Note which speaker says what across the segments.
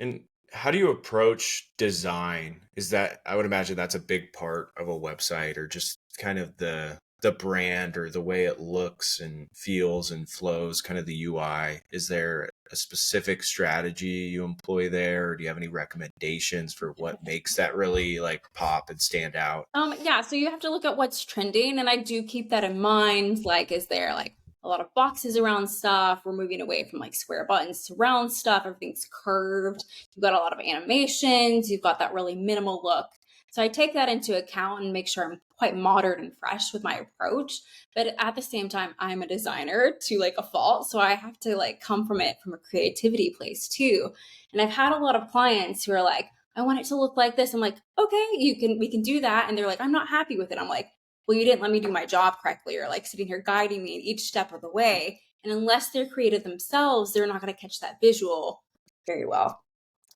Speaker 1: And how do you approach design? Is that, I would imagine that's a big part of a website, or just kind of the brand or the way it looks and feels and flows, kind of the UI. Is there a specific strategy you employ there? Or do you have any recommendations for what makes that really like pop and stand out?
Speaker 2: Yeah, so you have to look at what's trending, and I do keep that in mind. Like, is there like a lot of boxes around stuff? We're moving away from like square buttons to round stuff. Everything's curved. You've got a lot of animations. You've got that really minimal look. So I take that into account and make sure I'm quite modern and fresh with my approach. But at the same time, I'm a designer to like a fault. So I have to like come from it from a creativity place too. And I've had a lot of clients who are like, I want it to look like this. I'm like, okay, we can do that. And they're like, I'm not happy with it. I'm like, well, you didn't let me do my job correctly, or like sitting here guiding me in each step of the way. And unless they're creative themselves, they're not going to catch that visual very well.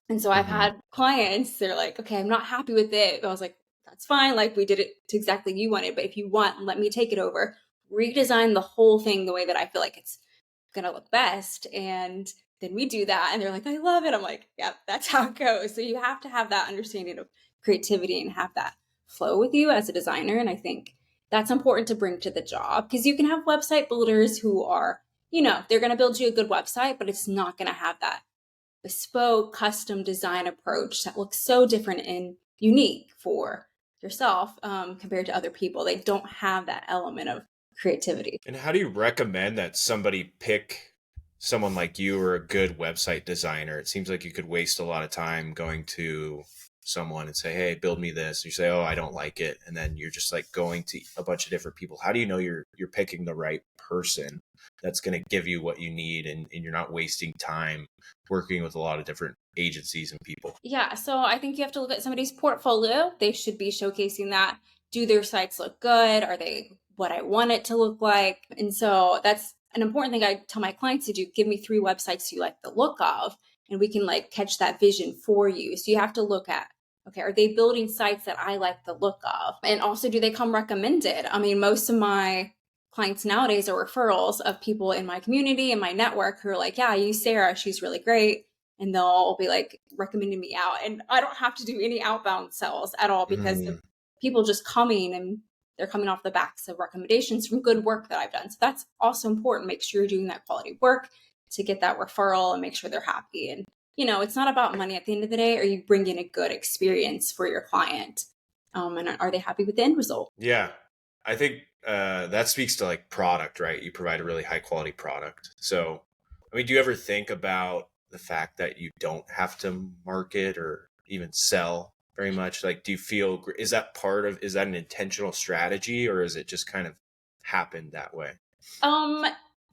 Speaker 2: And so I've
Speaker 1: Hmm.
Speaker 2: had clients, they're like, okay, I'm not happy with it. I was like, that's fine. Like, we did it to exactly you wanted. But if you want, let me take it over, redesign the whole thing the way that I feel like it's going to look best. And then we do that. And they're like, I love it. I'm like, yeah, that's how it goes. So you have to have that understanding of creativity and have that flow with you as a designer. And I think that's important to bring to the job, because you can have website builders who are, they're going to build you a good website, but it's not going to have that bespoke, custom design approach that looks so different and unique for yourself, compared to other people. They don't have that element of creativity.
Speaker 1: And how do you recommend that somebody pick someone like you or a good website designer? It seems like you could waste a lot of time going to someone and say, "Hey, build me this." You say, "Oh, I don't like it," and then you're just like going to a bunch of different people. How do you know you're picking the right person that's going to give you what you need, and you're not wasting time working with a lot of different agencies and people?
Speaker 2: Yeah, so I think you have to look at somebody's portfolio. They should be showcasing that. Do their sites look good? Are they what I want it to look like? And so that's an important thing I tell my clients to do. Give me 3 websites you like the look of, and we can like catch that vision for you. So you have to look at, okay, are they building sites that I like the look of? And also, do they come recommended? I mean, most of my clients nowadays are referrals of people in my community and my network who are like, yeah, I use Sarah. She's really great, and they'll be like recommending me out. And I don't have to do any outbound sales at all, because the
Speaker 1: Mm.
Speaker 2: people just coming, and they're coming off the backs of recommendations from good work that I've done. So that's also important. Make sure you're doing that quality work to get that referral and make sure they're happy. And, it's not about money at the end of the day. Are you bringing a good experience for your client? And are they happy with the end result?
Speaker 1: Yeah, I think that speaks to like product, right? You provide a really high quality product. So, I mean, do you ever think about the fact that you don't have to market or even sell very much? Like, do you feel, is that part of, is that an intentional strategy, or is it just kind of happened that way?
Speaker 2: Um,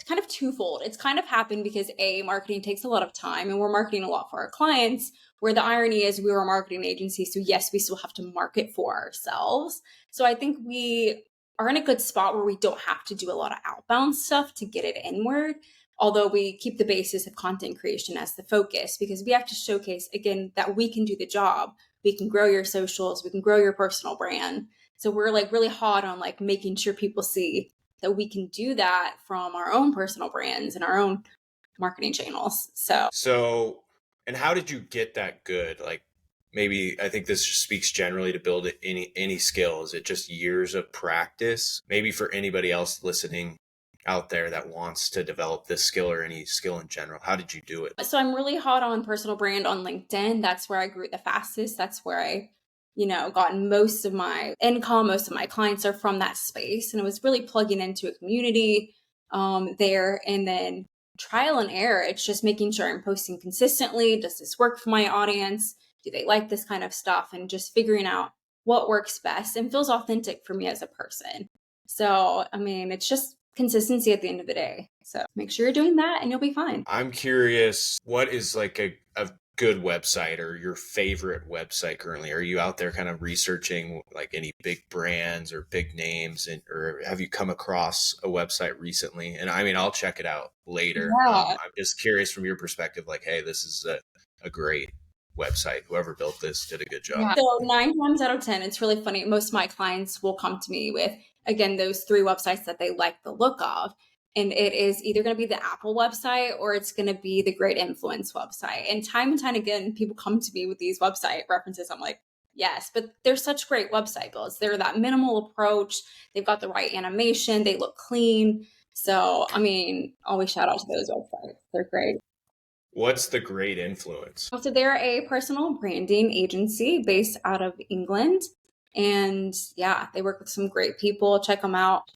Speaker 2: kind of twofold. It's kind of happened because marketing takes a lot of time, and we're marketing a lot for our clients. Where the irony is, we were a marketing agency, so yes, we still have to market for ourselves. So I think we are in a good spot where we don't have to do a lot of outbound stuff to get it inward. Although we keep the basis of content creation as the focus, because we have to showcase again that we can do the job. We can grow your socials, we can grow your personal brand. So we're like really hot on like making sure people see that we can do that from our own personal brands and our own marketing channels. So,
Speaker 1: So, and how did you get that good? Like, maybe I think this just speaks generally to build any skill. Is it just years of practice? Maybe for anybody else listening out there that wants to develop this skill or any skill in general, how did you do it?
Speaker 2: so I'm really hot on personal brand on LinkedIn. That's where I grew the fastest. That's where I, got most of my income. Most of my clients are from that space. And it was really plugging into a community there. And then trial and error. It's just making sure I'm posting consistently. Does this work for my audience? Do they like this kind of stuff? And just figuring out what works best and feels authentic for me as a person. So, I mean, it's just consistency at the end of the day. So make sure you're doing that and you'll be fine.
Speaker 1: I'm curious, what is like a good website or your favorite website currently? Are you out there kind of researching like any big brands or big names, and or have you come across a website recently? And I mean, I'll check it out later.
Speaker 2: Yeah.
Speaker 1: I'm just curious from your perspective, like, hey, this is a great website. Whoever built this did a good job.
Speaker 2: Yeah. So 9 times out of 10, it's really funny. Most of my clients will come to me with, again, those 3 websites that they like the look of. And it is either going to be the Apple website or it's going to be the Great Influence website. And time again, people come to me with these website references. I'm like, yes, but they're such great website builds. They're that minimal approach. They've got the right animation. They look clean. So, I mean, always shout out to those websites. They're great.
Speaker 1: What's the Great Influence?
Speaker 2: So they're a personal branding agency based out of England. And yeah, they work with some great people. Check them out.